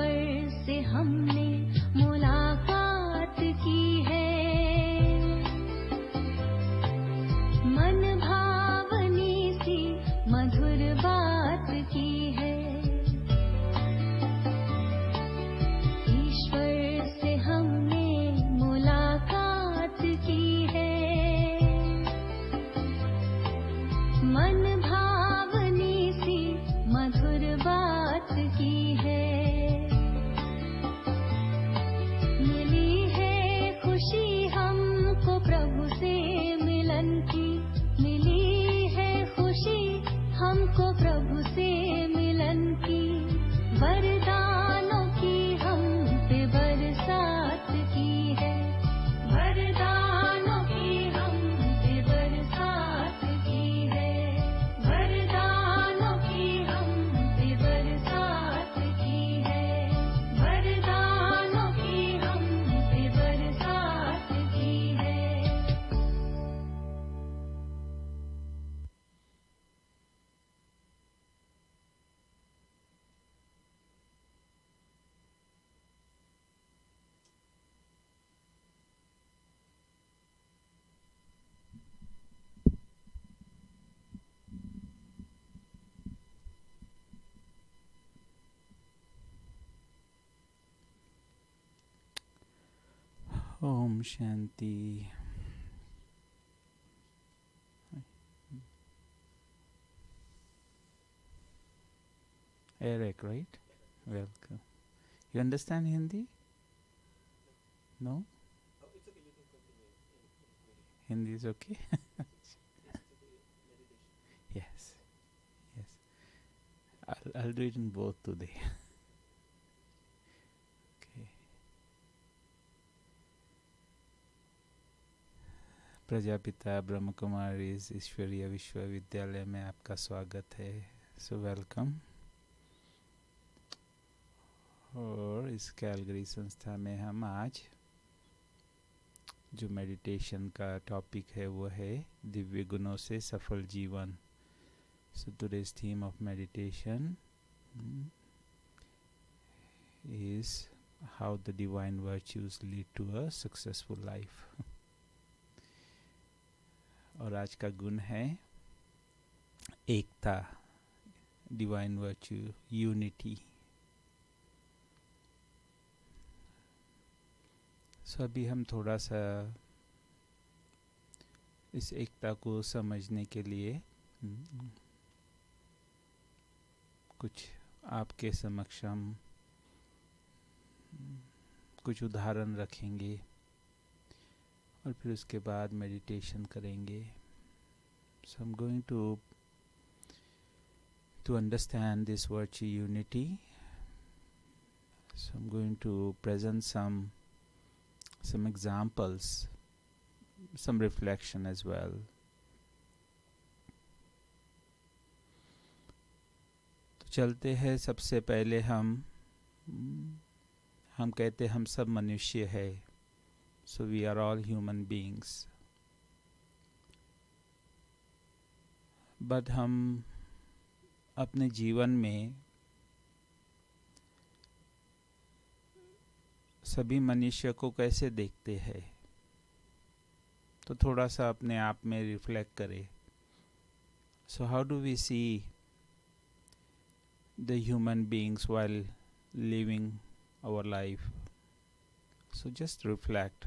ईश्वर से हमने मुलाकात की है, मन भावनी सी मधुर बात की है। ईश्वर से हमने मुलाकात की है, मन भावनी सी मधुर बात की है। मिली है खुशी हमको प्रभु से मिलन की, मिली है खुशी हमको प्रभु से मिलन की। वरदानों की हम पे बरसात की है, वरदानों की हम पे बरसात की है, वरदानों की हम पे बरसात की है, वरदानों की हम पे बरसात की है। Om Shanti. Eric, right? Welcome. You understand Hindi? No? Oh, it's okay, you can continue in Hindi is okay? meditation. Yes. Yes. I'll do it in both today. Okay. Prajapita Brahma Kumari ईश्वरीय विश्वविद्यालय में आपका स्वागत है। So welcome. और इस कैलगरी संस्था में हम आज जो मेडिटेशन का टॉपिक है वो है दिव्य गुणों से सफल जीवन। So today's theme of meditation is how the divine virtues lead to a successful life. और आज का गुण है एकता, डिवाइन वर्च्यू, यूनिटी। सो अभी हम थोड़ा सा इस एकता को समझने के लिए कुछ आपके समक्ष हम कुछ उदाहरण रखेंगे और फिर उसके बाद मेडिटेशन करेंगे। So I am going to understand this virtue unity. So I am going to present some examples, some reflection as well. तो चलते हैं। सबसे पहले हम कहते हम सब मनुष्य है। So we are all human beings. But हम अपने जीवन में सभी मनुष्य को कैसे देखते हैं, तो थोड़ा सा अपने आप में रिफ्लेक्ट करें। So how do we see the human beings while living our life? So just reflect.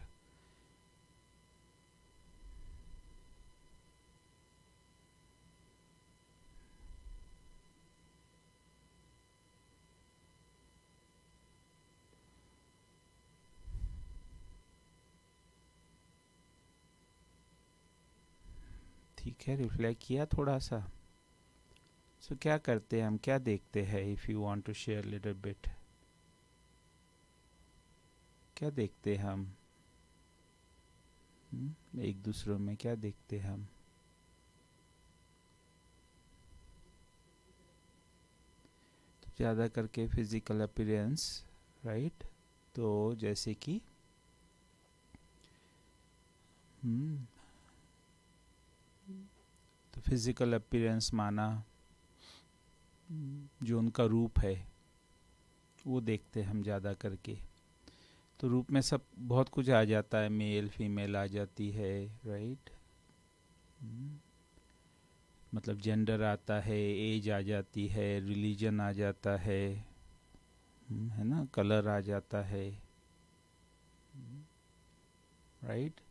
ठीक है, रिफ्लेक्ट किया थोड़ा सा। सो क्या करते हैं हम, क्या देखते हैं? If you want to share little bit, क्या देखते हैं हम एक दूसरों में? क्या देखते हैं हम? तो ज़्यादा करके फिजिकल अपीयरेंस, राइट? तो जैसे कि तो फिजिकल अपीयरेंस माना जो उनका रूप है, वो देखते हैं हम ज़्यादा करके। तो रूप में सब बहुत कुछ आ जाता है, मेल फीमेल आ जाती है, राइट। मतलब जेंडर आता है, एज आ जाती है, रिलीजन आ जाता है ना, कलर आ जाता है, right.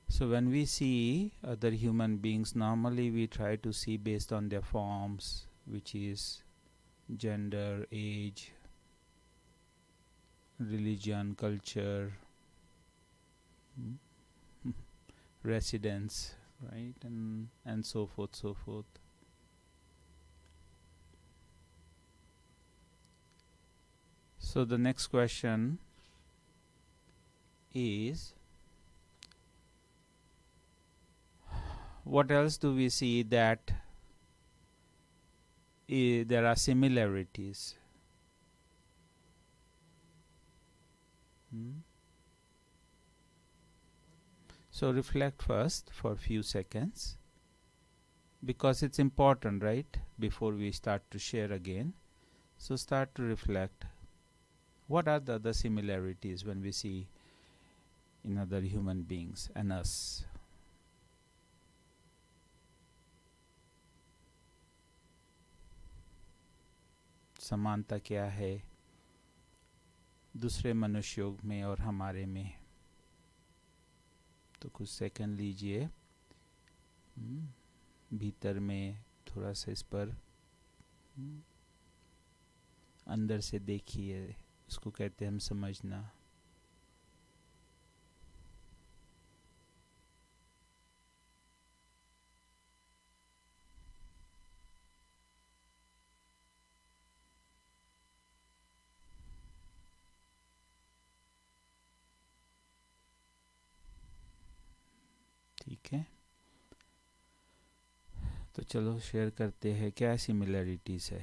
So when we see other human beings, normally we try to see based on their forms, which is gender, age, religion, culture, residence, right, and so forth, so forth. So the next question is, what else do we see that there are similarities? So reflect first for a few seconds, because it's important, right, before we start to share again. So start to reflect. What are the other similarities when we see in other human beings and us? समानता क्या है दूसरे मनुष्यों में और हमारे में? तो कुछ सेकंड लीजिए, भीतर में थोड़ा सा इस पर अंदर से देखिए, उसको कहते हैं हम समझना। ठीक है, तो चलो शेयर करते हैं क्या सिमिलरिटीज है।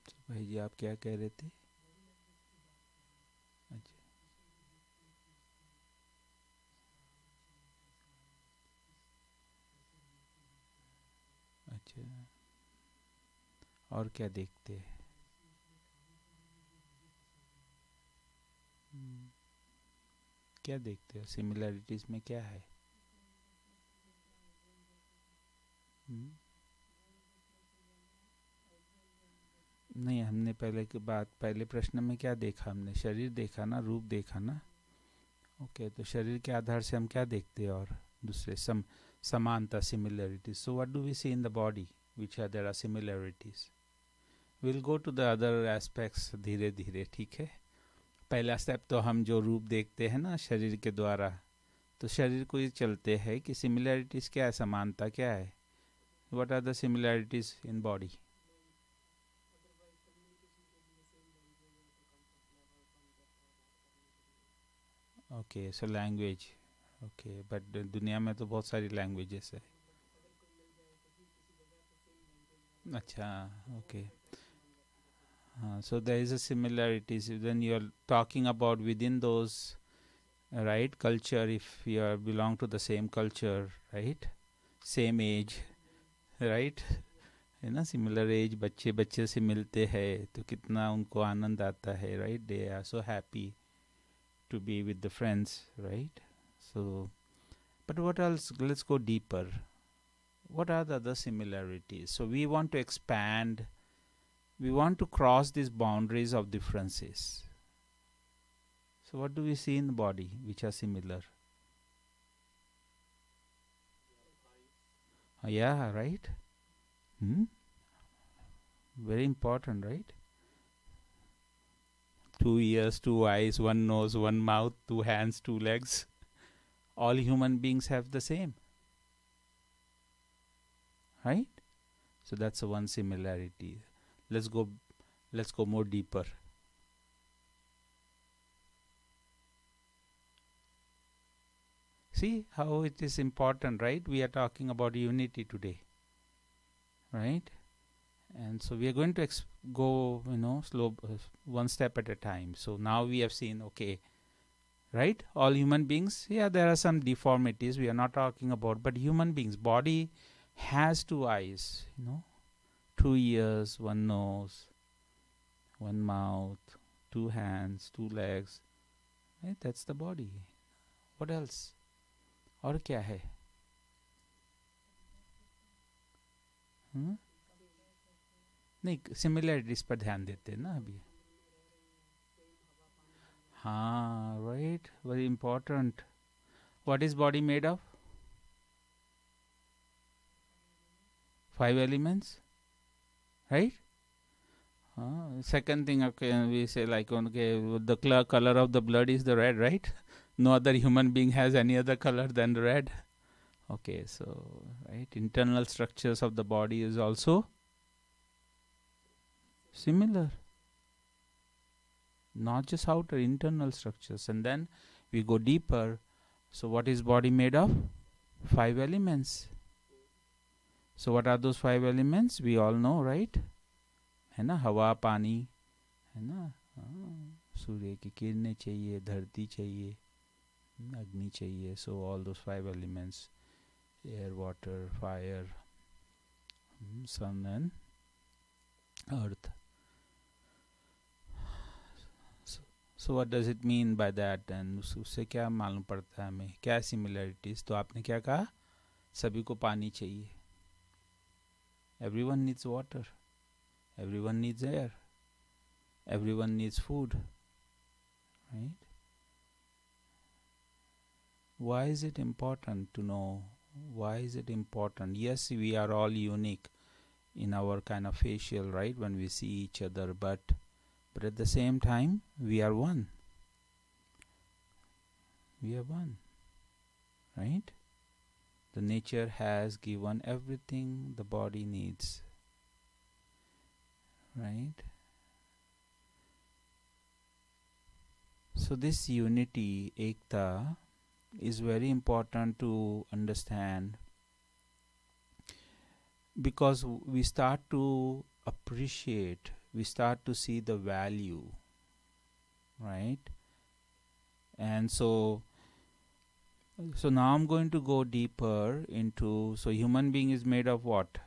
तो भाई जी आप क्या कह रहे थे? अच्छा, अच्छा, और क्या देखते हैं? क्या देखते हो सिमिलरिटीज में, क्या है? नहीं, हमने पहले की बात, पहले प्रश्न में क्या देखा हमने? शरीर देखा ना, रूप देखा ना। ओके, तो शरीर के आधार से हम क्या देखते हैं? और दूसरे समानता, similarities. So what do we see in the body which are there are similarities? Will go to the other aspects धीरे धीरे, ठीक है। पहला स्टेप तो हम जो रूप देखते हैं ना शरीर के द्वारा, तो शरीर को ये चलते हैं कि सिमिलरिटीज क्या है, समानता क्या है। What are the similarities in body? Okay, so language. Okay, but दुनिया में तो बहुत सारी लैंग्वेजेस है। अच्छा, ओके, हाँ, so there is a similarities when you are talking about within those, right, culture, if you are belong to the same culture, right, same age, right, है ना, सिमिलर एज, बच्चे बच्चे से मिलते हैं तो कितना उनको आनंद आता है, right, they are so happy to be with the friends, right? So, but what else? Let's go deeper. What are the other similarities? So we want to expand, we want to cross these boundaries of differences. So what do we see in the body which are similar? Yeah, right. Very important, right? 2 ears, 2 eyes, 1 nose, 1 mouth, 2 hands, 2 legs. All human beings have the same, right? So that's one similarity. Let's go more deeper. See how it is important, right? We are talking about unity today, right? And so we are going to go, slow, one step at a time. So now we have seen, okay, right, all human beings, yeah, there are some deformities we are not talking about, but human beings body has 2 eyes, 2 ears, 1 nose, one mouth, two hands, two legs, right? That's the body. What else? और क्या है? नहीं, similarities पर ध्यान देते हैं ना अभी. हाँ, right, very important. What is body made of? 5 elements, right? Second thing, okay, we say like, okay, the color of the blood is the red, right? No other human being has any other color than the red. Okay, so right, internal structures of the body is also similar. Not just outer, internal structures. And then we go deeper. So what is body made of? 5 elements. So what are those 5 elements? We all know, right? है ना, हवा, पानी, है ना, सूर्य की किरणें चाहिए, धरती चाहिए, अग्नि चाहिए. So all those 5 elements, air, water, fire, sun and earth. So what does it mean by that? And उससे क्या मालूम पड़ता है हमें, क्या similarities? तो आपने क्या कहा? सभी को पानी चाहिए. Everyone needs water. Everyone needs air. Everyone needs food. Right? Why is it important to know? Why is it important? Yes, we are all unique in our kind of facial, right, when we see each other, but at the same time, we are one. We are one. Right? The nature has given everything the body needs. Right? So this unity, Ekta, is very important to understand, because we start to appreciate, we start to see the value, right? And so now I'm going to go deeper into, so human being is made of what?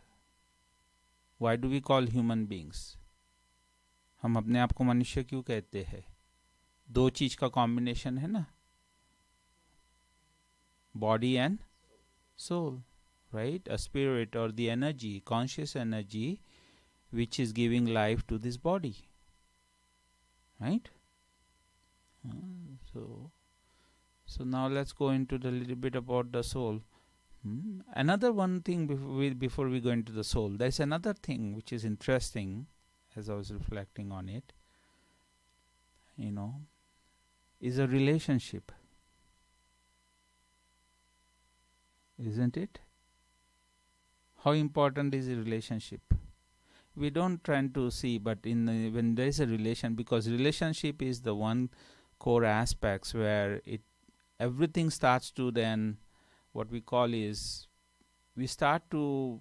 Why do we call human beings? हम अपने आप को मनुष्य क्यों कहते हैं? दो चीज का कॉम्बिनेशन है ना, body and soul, right? A spirit or the energy, conscious energy, which is giving life to this body, right? So now let's go into the little bit about the soul. Another one thing before we go into the soul, there's another thing which is interesting as I was reflecting on it, is a relationship. Isn't it? How important is a relationship? We don't try to see, but when there is a relation, because relationship is the one core aspects where everything starts to then, what we call is, we start to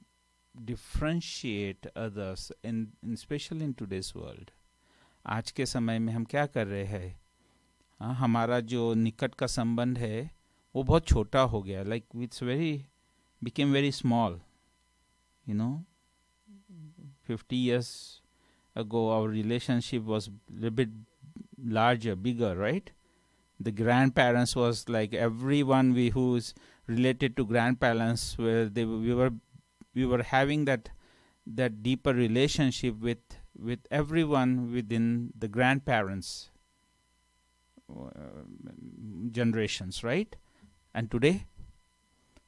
differentiate others, in especially in today's world. आज के समय में हम क्या कर रहे हैं? हमारा जो निकट का संबंध है वो बहुत छोटा हो गया, like it's became very small. 50 years ago our relationship was a little bit larger, bigger, right? The grandparents was like everyone who is related to grandparents, where we were having that deeper relationship with everyone within the grandparents generations, right? And today,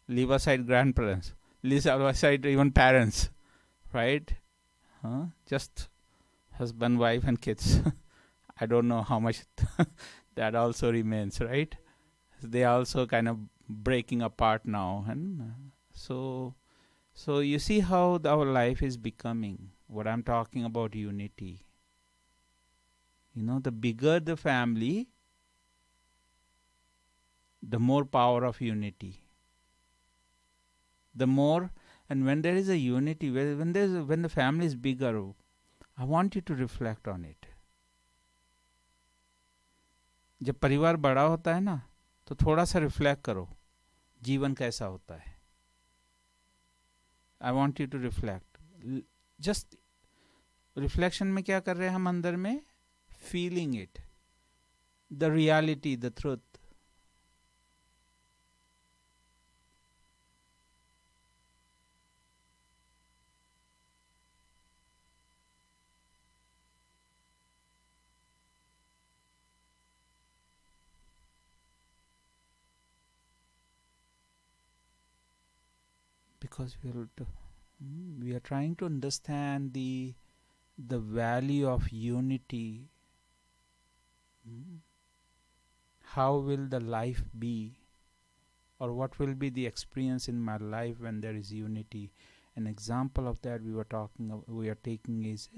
leave aside grandparents, leave aside even parents, right? Just husband, wife and kids. I don't know how much that also remains, right? They are also kind of breaking apart now. And so you see how our life is becoming. What I'm talking about, unity. The bigger the family, the more power of unity. The more, and when there is a unity, when the family is bigger, I want you to reflect on it. जब परिवार बड़ा होता है ना, तो थोड़ा सा reflect करो, जीवन कैसा होता है. I want you to reflect. Just reflection में क्या कर रहे हैं हम अंदर में? Feeling it, the reality, the truth. Because we are trying to understand the value of unity. How will the life be, or what will be the experience in my life when there is unity? An example of that we are taking is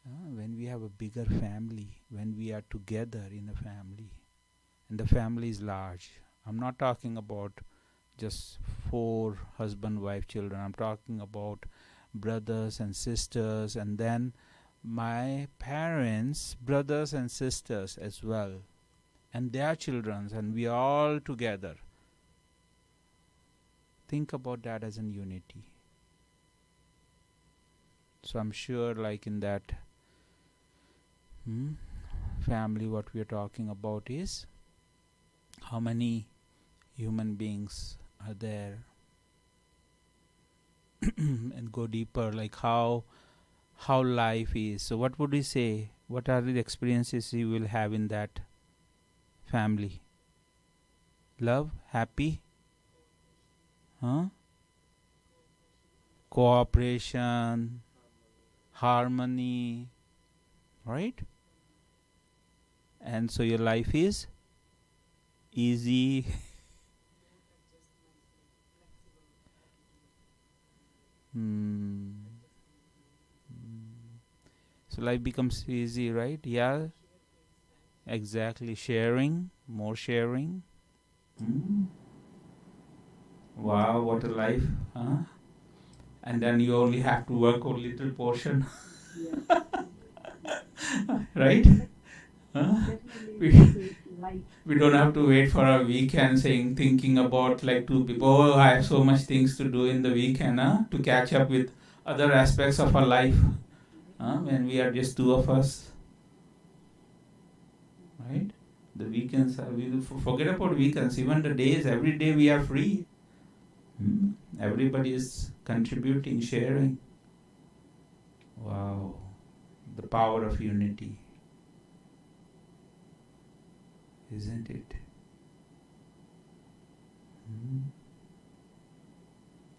when we have a bigger family, when we are together in a family, and the family is large. I'm not talking about just 4 husband, wife, children. I'm talking about brothers and sisters, and then my parents, brothers and sisters as well, and their children, and we all together. Think about that as an unity. So I'm sure, like in that family, what we are talking about is how many human beings are there, and go deeper, like how life is. So what would you say? What are the experiences you will have in that family? Love, happy, cooperation, harmony, right? And so your life is easy. So life becomes easy, right? Yeah, exactly. Sharing, more sharing. Wow, what a life, huh? And then you only have to work a little portion, right? We don't have to wait for a weekend thinking about like 2 people, oh, I have so much things to do in the weekend, to catch up with other aspects of our life, when we are just 2 of us, right? The weekends, we forget about weekends, even the days, every day we are free. Everybody is contributing, sharing. Wow, the power of unity, isn't it?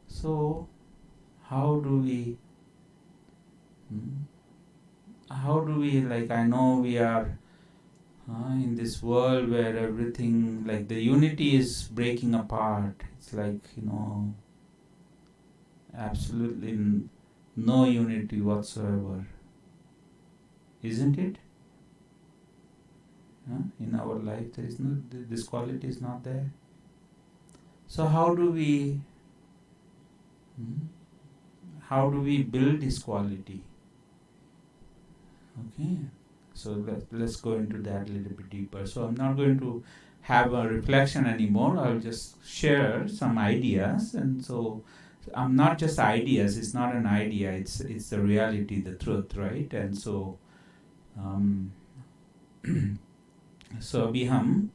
So how do we like, I know we are in this world where everything, like the unity is breaking apart. It's like, absolutely no unity whatsoever, isn't it? In our life there is no, this quality is not there. So how do we build this quality? Okay, so let's go into that a little bit deeper. So I'm not going to have a reflection anymore. I'll just share some ideas. And so I'm not just ideas. It's not an idea. It's the reality, the truth, right? And so so अभी हम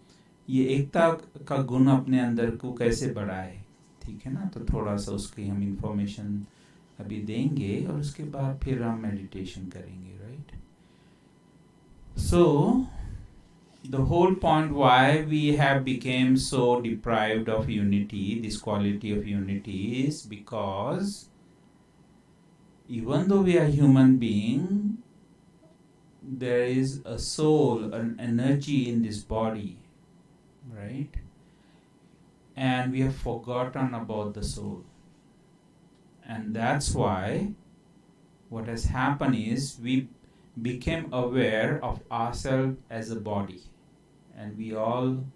ये एकता का गुण अपने अंदर को कैसे बढ़ाए, ठीक है ना? तो थोड़ा सा उसकी हम इंफॉर्मेशन अभी देंगे और उसके बाद फिर हम मेडिटेशन करेंगे, right? So the whole point why we have become so deprived of unity, this quality of unity, is because even though we are human being, there is a soul, an energy in this body, right? And we have forgotten about the soul. And that's why what has happened is we became aware of ourselves as a body, and we all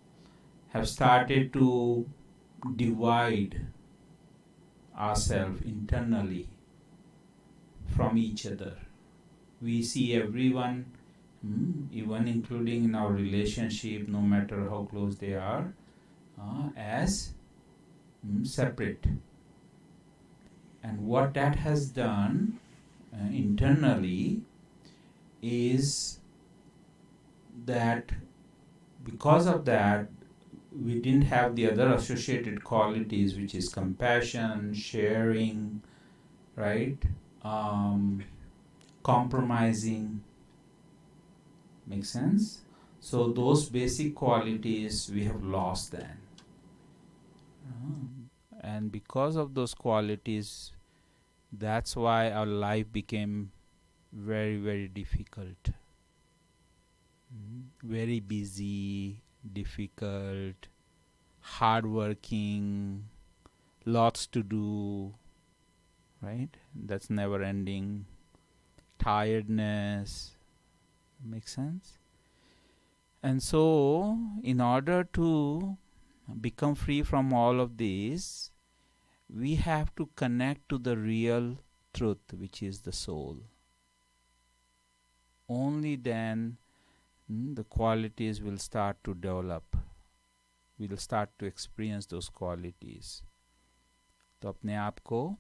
have started to divide ourselves internally from each other. We see everyone, even including in our relationship, no matter how close they are, as separate. And what that has done, internally is that because of that we didn't have the other associated qualities, which is compassion, sharing, right? Um, Compromising. Makes sense? So those basic qualities we have lost then. And because of those qualities, that's why our life became very, very difficult. Very busy, difficult, hardworking, lots to do, right? That's never ending. Tiredness. Makes sense? And so, in order to become free from all of these, we have to connect to the real truth, which is the soul. Only then the qualities will start to develop. We will start to experience those qualities. तो अपने आप को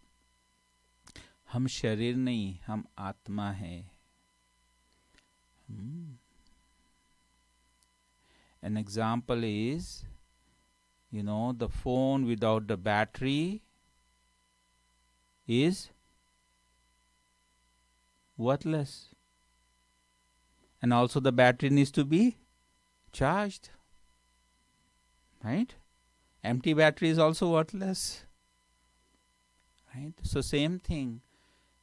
हम शरीर नहीं, हम आत्मा है. An example is, the phone without the battery is worthless. And also the battery needs to be charged. Right? Empty battery is also worthless. Right? So same thing.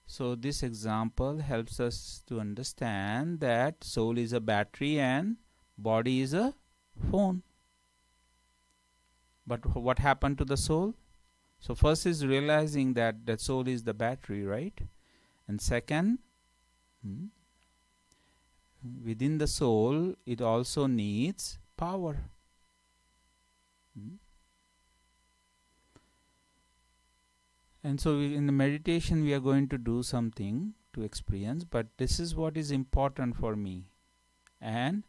So this example helps us to understand that soul is a battery and body is a phone. But what happened to the soul? So first is realizing that the soul is the battery, right? And second, within the soul, it also needs power. And so in the meditation, we are going to do something to experience, but this is what is important for me. And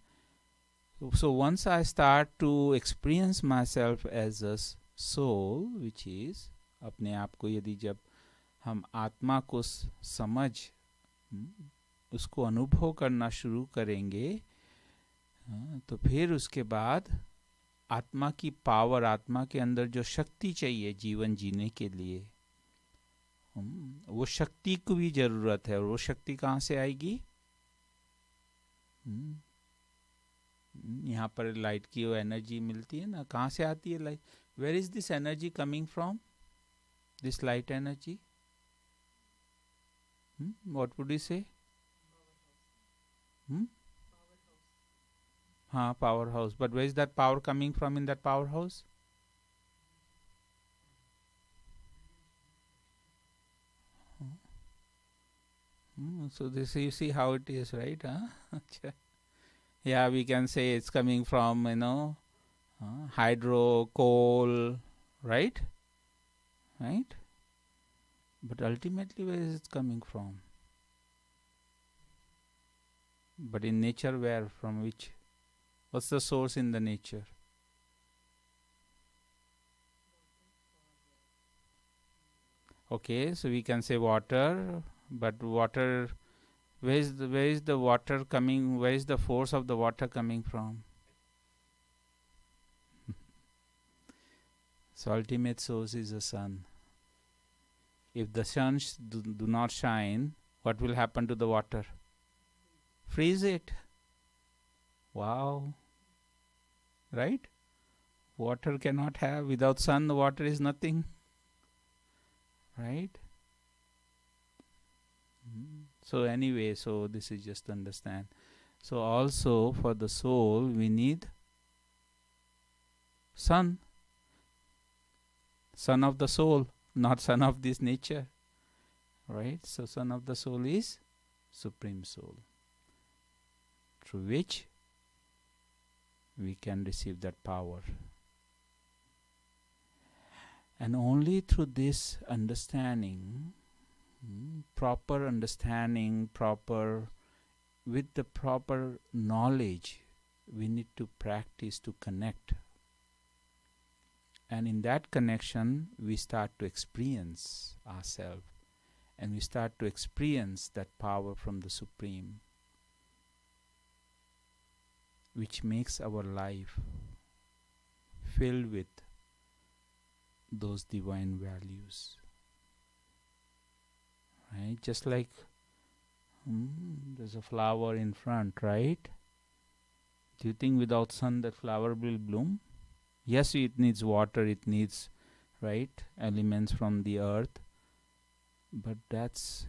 so once I start to experience myself as a soul, which is, अपने आप को यदि जब हम आत्मा को समझ उसको अनुभव करना शुरू करेंगे, तो फिर उसके बाद आत्मा की पावर, आत्मा के अंदर जो शक्ति चाहिए जीवन जीने के लिए, वो शक्ति को भी जरूरत है. और वो शक्ति कहाँ से आएगी? यहाँ पर लाइट की वो एनर्जी मिलती है ना, कहाँ से आती है light? Where is this energy coming from? This light energy, what would you say? हाँ, power house. But where is that power coming from in that power house? So this, you see how it is, right? Yeah, we can say it's coming from, hydro, coal, right? Right? But ultimately, where is it coming from? But in nature, where? From which? What's the source in the nature? Okay, so we can say water, but water, where is the water coming? Where is the force of the water coming from? So ultimate source is the sun. If the sun do not shine, what will happen to the water? Freeze it. Wow. Right? Water cannot have, without sun, the water is nothing. Right? So anyway, so this is just to understand. So also for the soul, we need sun. Son of the soul, not son of this nature. Right? So son of the soul is Supreme Soul, through which we can receive that power. And only through this understanding, proper understanding, with the proper knowledge, we need to practice to connect. And in that connection, we start to experience ourselves and we start to experience that power from the Supreme, which makes our life filled with those divine values. Right? Just like there's a flower in front, right? Do you think without sun that flower will bloom? Yes, it needs water, it needs, right, elements from the earth. But that's,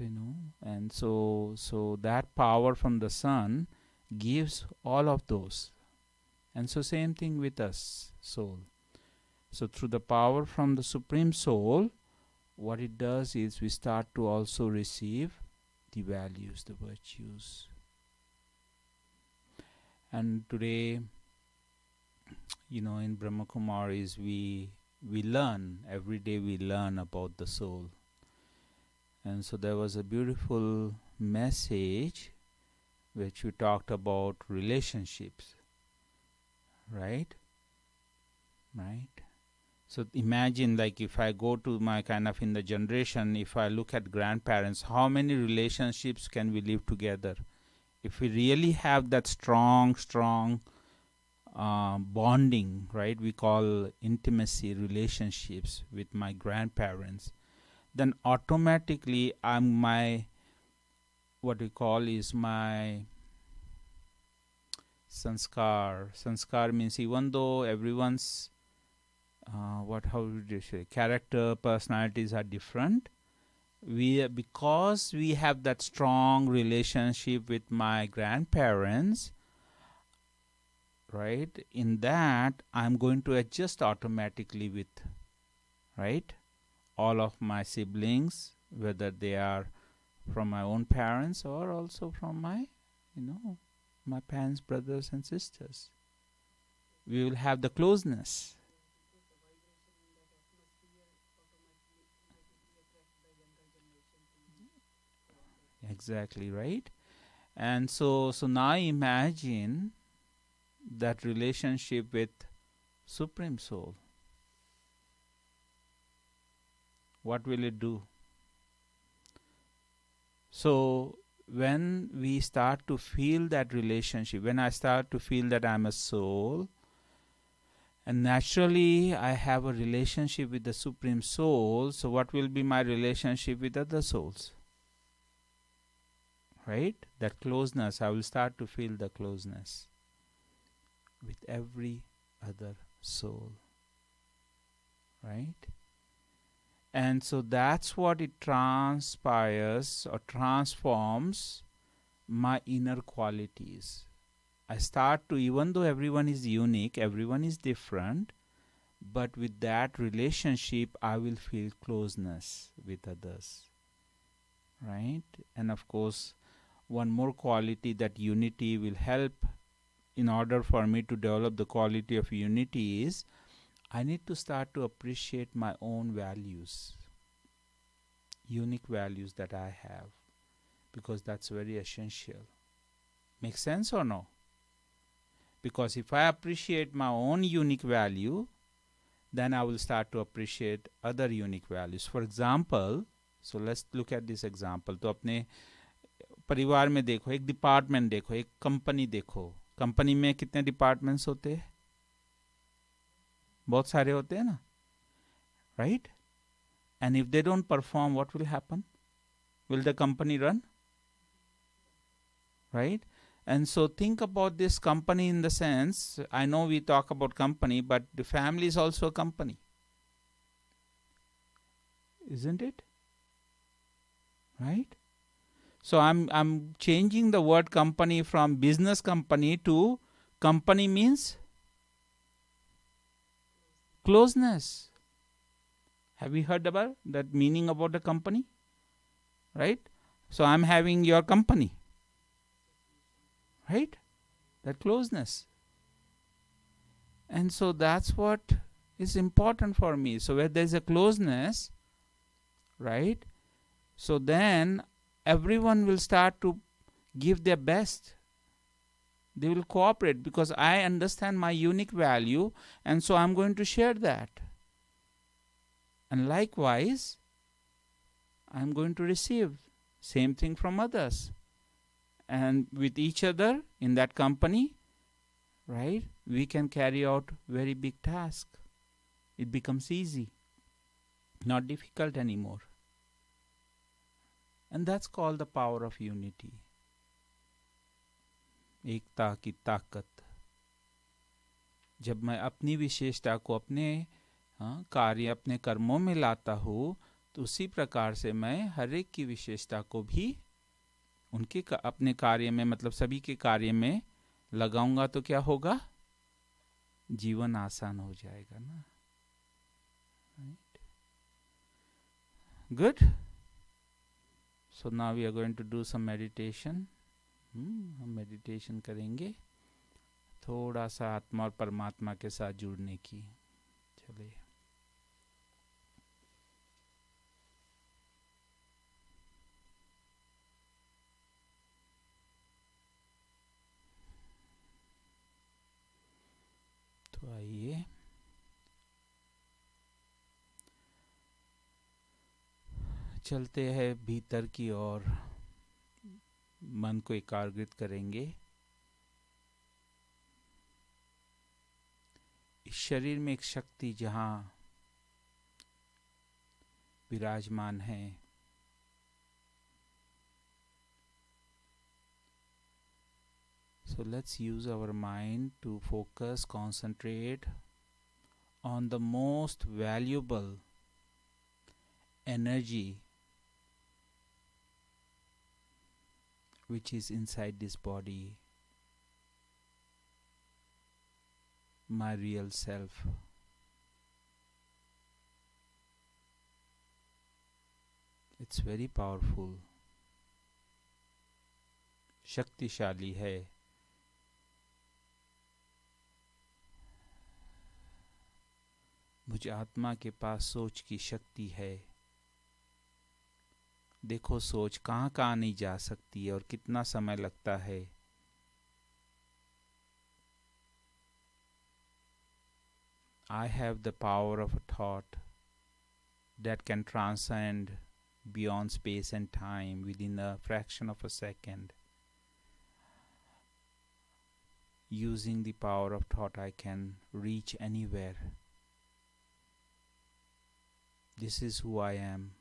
and so that power from the sun gives all of those. And so same thing with us, soul. So through the power from the Supreme Soul, what it does is we start to also receive the values, the virtues. And today, in Brahma Kumaris, we learn, every day we learn about the soul. And so there was a beautiful message which we talked about relationships, right? So imagine, like, if I go to my in the generation, if I look at grandparents, how many relationships can we live together? If we really have that strong bonding, right, we call intimacy relationships with my grandparents, then automatically what we call is my sanskar. Sanskar means even though everyone's how would you say, character, personalities are different, because we have that strong relationship with my grandparents, right, in that I'm going to adjust automatically with, right, all of my siblings, whether they are from my own parents or also from my, my parents, brothers and sisters. We will have the closeness. Exactly, right? And so now imagine that relationship with Supreme Soul. What will it do? So when we start to feel that relationship, when I start to feel that I'm a soul, and naturally I have a relationship with the Supreme Soul, so what will be my relationship with other souls? Right? That closeness, I will start to feel the closeness with every other soul. Right? And so that's what it transpires or transforms my inner qualities. I start to, even though everyone is unique, everyone is different, but with that relationship, I will feel closeness with others. Right? And of course, one more quality that unity will help in order for me to develop the quality of unity is I need to start to appreciate my own values, unique values that I have, because that's very essential. Make sense or no? Because if I appreciate my own unique value, then I will start to appreciate other unique values. For example, so let's look at this example. तो अपने परिवार में देखो, एक department देखो, एक company देखो, company में कितने डिपार्टमेंट्स होते हैं? बहुत सारे होते हैं ना, right? And if they don't perform, what will happen? Will the company run? Right? And so think about this company in the sense, I know we talk about company, but the family is also a company. Isn't it? Right? So I'm changing the word company from business company to company means closeness. Have you heard about that meaning about the company? Right? So I'm having your company. Right? That closeness. And so that's what is important for me. So where there's a closeness, right? So then everyone will start to give their best. They will cooperate because I understand my unique value, and so I'm going to share that. And likewise, I am going to receive same thing from others. And with each other in that company, right, we can carry out very big task. It becomes easy, not difficult anymore. And that's called the power of unity. एकता की ताकत. जब मैं अपनी विशेषता को अपने कार्य, अपने कर्मों में लाता हूँ, तो उसी प्रकार से मैं हर एक की विशेषता को भी उनके अपने कार्य में, मतलब सभी के कार्य में लगाऊंगा, तो क्या होगा? जीवन आसान हो जाएगा ना. Good. So now we are going to do some meditation. हम मेडिटेशन करेंगे थोड़ा सा आत्मा और परमात्मा के साथ जुड़ने की. चलिए. तो आइए, चलते हैं भीतर की ओर. मन को एकाग्रित करेंगे. इस शरीर में एक शक्ति जहाँ विराजमान है, so let's use our mind to focus, concentrate on the most valuable energy which is inside this body, my real self. It's very powerful. शक्तिशाली है. मुझ आत्मा के पास सोच की शक्ति है. देखो सोच कहाँ कहाँ नहीं जा सकती है और कितना समय लगता है. I have the power of a thought that can transcend beyond space and time within a fraction of a second. Using the power of thought, I can reach anywhere. This is who I am.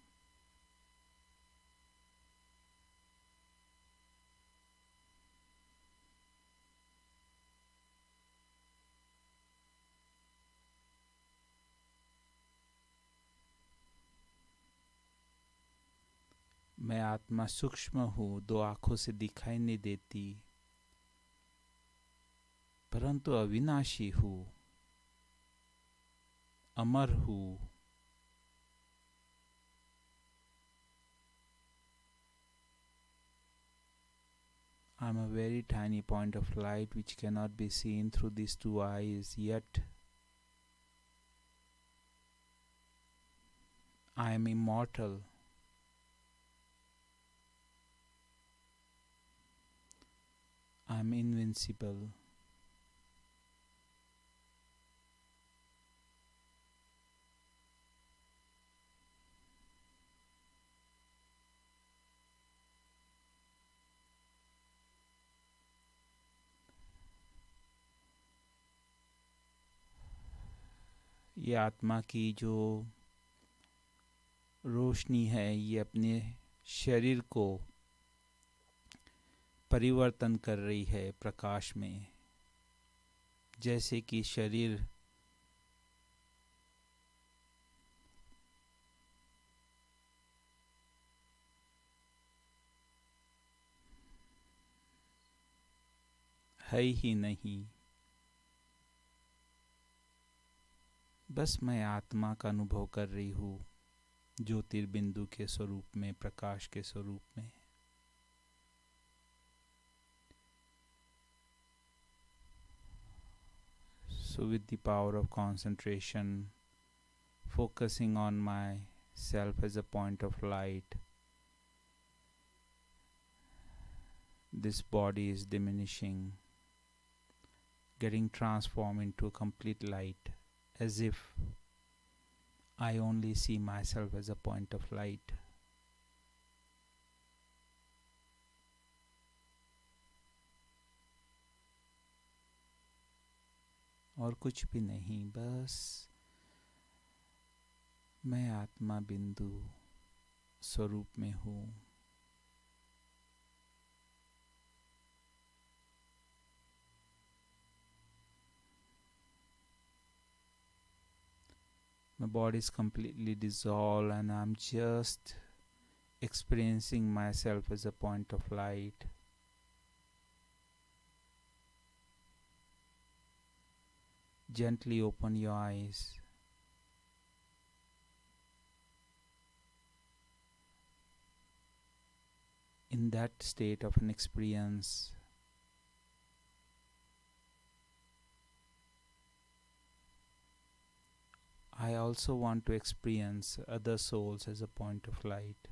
मैं आत्मा सूक्ष्म हूँ, दो आँखों से दिखाई नहीं देती, परंतु अविनाशी हूँ, अमर हूँ. I am a very tiny point of light which cannot be seen through these two eyes, yet I am immortal. I am invincible. ये आत्मा की जो रोशनी है, ये अपने शरीर को परिवर्तन कर रही है प्रकाश में. जैसे कि शरीर है ही नहीं, बस मैं आत्मा का अनुभव कर रही हूँ, ज्योतिर्बिंदु के स्वरूप में, प्रकाश के स्वरूप में. So with the power of concentration, focusing on myself as a point of light, this body is diminishing, getting transformed into complete light, as if I only see myself as a point of light. और कुछ भी नहीं, बस मैं आत्मा बिंदु स्वरूप में हूँ। My body is completely dissolved and I'm just experiencing myself as a point of light. Gently open your eyes. In that state of an experience, I also want to experience other souls as a point of light.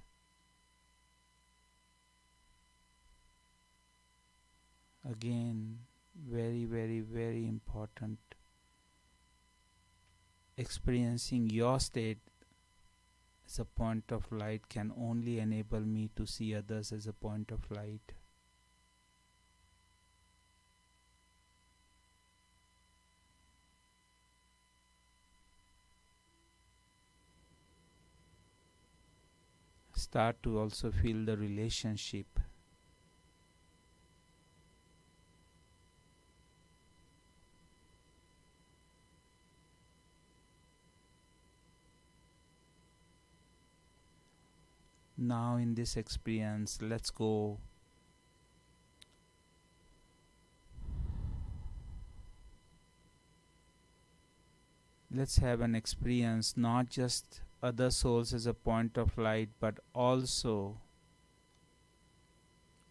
Again, very, very, very important. Experiencing your state as a point of light can only enable me to see others as a point of light. Start to also feel the relationship. Now in this experience, let's go let's have an experience not just other souls as a point of light, but also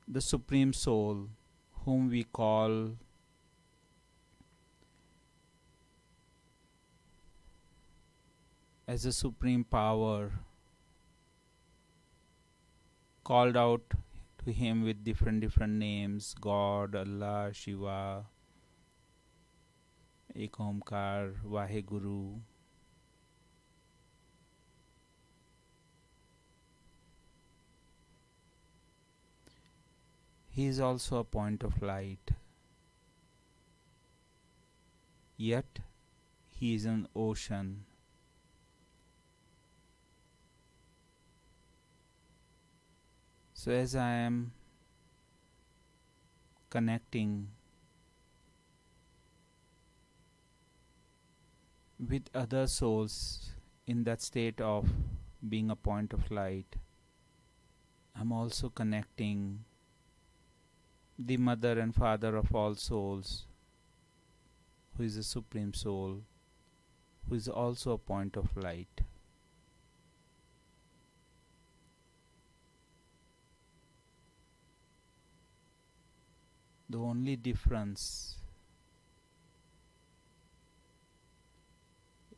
the Supreme Soul, whom we call as a supreme power, called out to him with different names: God, Allah, Shiva, Ek Omkar, Vaheguru. He is also a point of light, yet he is an ocean. So as I am connecting with other souls in that state of being a point of light, I'm also connecting the mother and father of all souls, who is the Supreme Soul, who is also a point of light. The only difference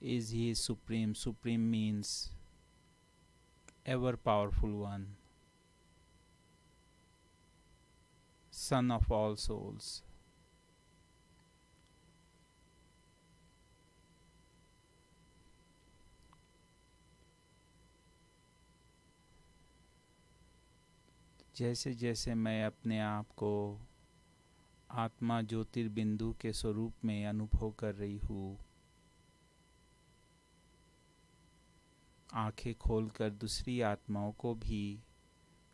is he is supreme. Supreme means ever powerful one, son of all souls. जैसे जैसे मैं अपने आप को आत्मा ज्योतिर्बिंदु के स्वरूप में अनुभव कर रही हूँ, आंखें खोलकर दूसरी आत्माओं को भी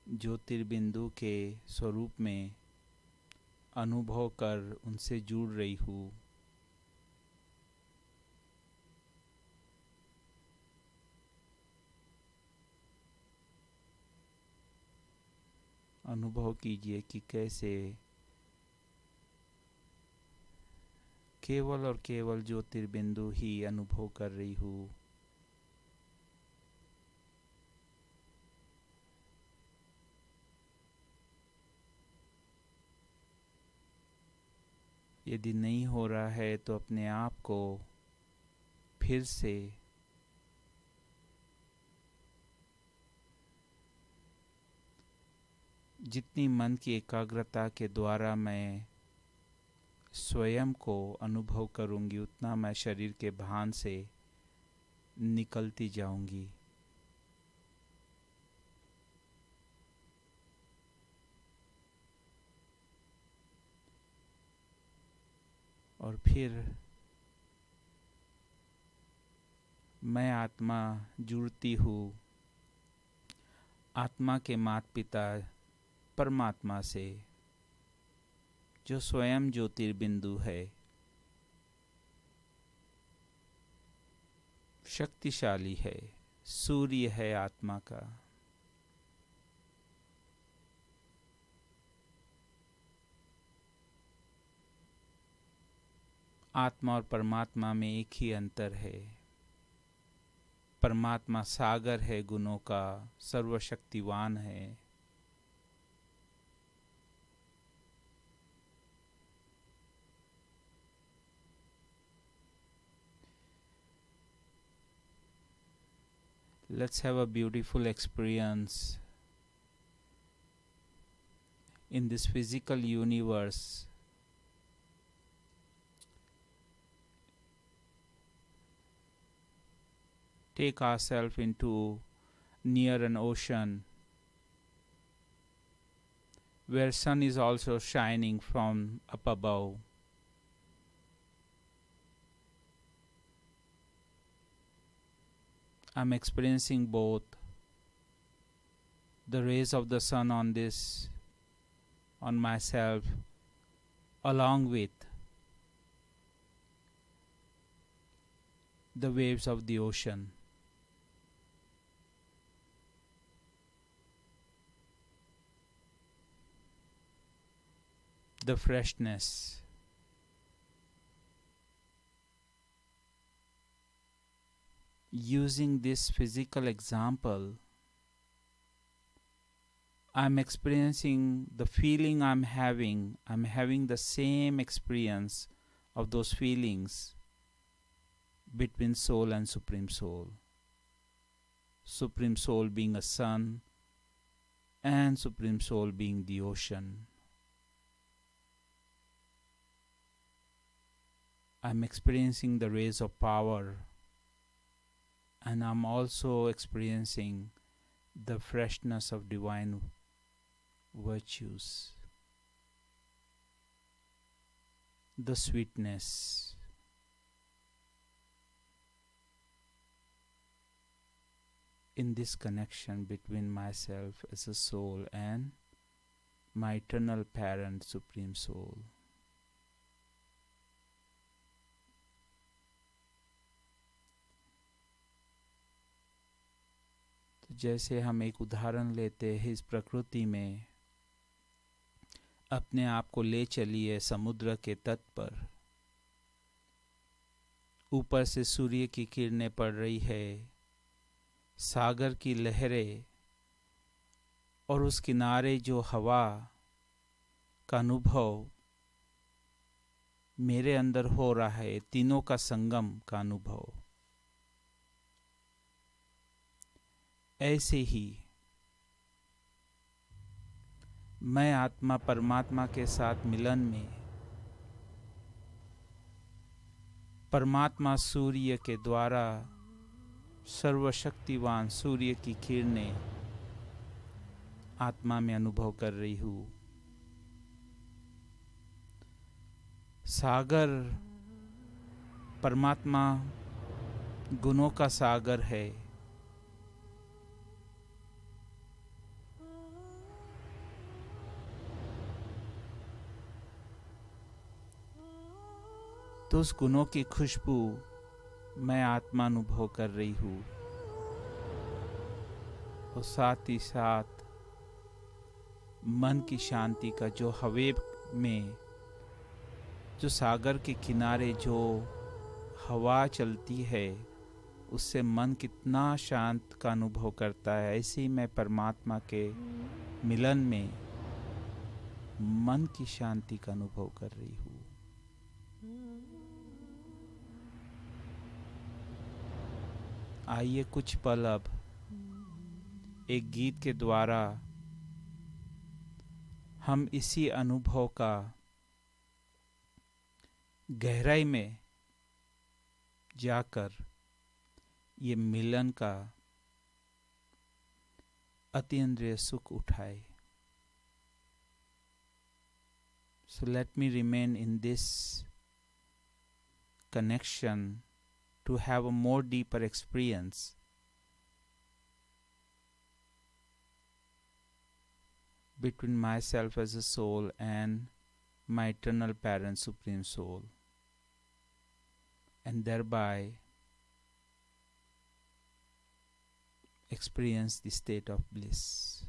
ज्योतिर्बिंदु के स्वरूप में अनुभव कर उनसे जुड़ रही हूँ। अनुभव कीजिए कि कैसे केवल और केवल ज्योतिर्बिंदु ही अनुभव कर रही हूँ। यदि नहीं हो रहा है तो अपने आप को फिर से जितनी मन की एकाग्रता के द्वारा मैं स्वयं को अनुभव करूंगी, उतना मैं शरीर के भान से निकलती जाऊंगी। और फिर मैं आत्मा जुड़ती हूँ आत्मा के माता पिता परमात्मा से, जो स्वयं ज्योतिर्बिंदु है, शक्तिशाली है, सूर्य है आत्मा का। आत्मा और परमात्मा में एक ही अंतर है। परमात्मा सागर है, गुणों का, सर्वशक्तिवान है। Let's have a beautiful experience in this physical universe. Take ourselves into near an ocean where sun is also shining from up above. I'm experiencing both the rays of the sun on myself, along with the waves of the ocean. The freshness. Using this physical example, I'm experiencing the feeling I'm having. I'm having the same experience of those feelings between soul and Supreme Soul. Supreme Soul being a sun and Supreme Soul being the ocean. I'm experiencing the rays of power, and I'm also experiencing the freshness of divine virtues, the sweetness. In this connection between myself as a soul and my eternal parent, Supreme Soul. जैसे हम एक उदाहरण लेते हैं, इस प्रकृति में अपने आप को ले चलिए समुद्र के तट पर। ऊपर से सूर्य की किरणें पड़ रही है, सागर की लहरें, और उस किनारे जो हवा का अनुभव मेरे अंदर हो रहा है, तीनों का संगम का अनुभव। ऐसे ही मैं आत्मा परमात्मा के साथ मिलन में, परमात्मा सूर्य के द्वारा, सर्वशक्तिवान सूर्य की किरणें आत्मा में अनुभव कर रही हूँ। सागर परमात्मा गुणों का सागर है। तो उस गुणों की खुशबू मैं आत्मा अनुभव कर रही हूँ, और साथ ही साथ मन की शांति का जो हवे में, जो सागर के किनारे जो हवा चलती है, उससे मन कितना शांत का अनुभव करता है। ऐसे ही मैं परमात्मा के मिलन में मन की शांति का अनुभव कर रही हूँ। आइए कुछ पल अब एक गीत के द्वारा हम इसी अनुभव का गहराई में जाकर ये मिलन का अतीन्द्रिय सुख उठाए। So let me remain in this connection to have a more deeper experience between myself as a soul and my eternal parent, Supreme Soul, and thereby experience the state of bliss.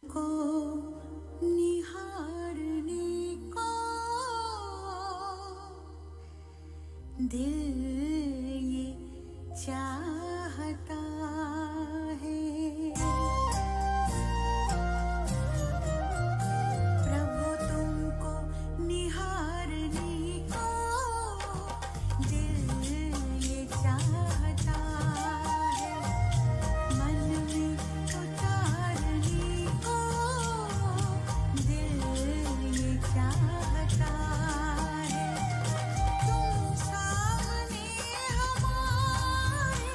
को निहारने को दिल ये चाहता है, प्रभु तुमको निहारने को दिल ये चाहता है, मन में उतारने को दिल ये चाहता है, तुम सामने हमारे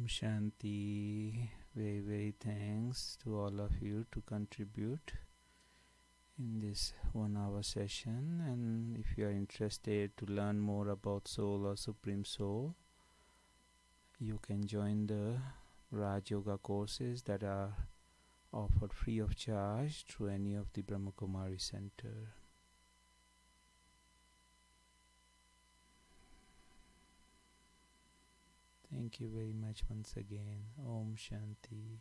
Shanti. Very, very thanks to all of you to contribute in this 1 hour session. And if you are interested to learn more about Soul or Supreme Soul, you can join the Raj Yoga courses that are offered free of charge through any of the Brahma Kumari Center. Thank you very much once again. Om Shanti.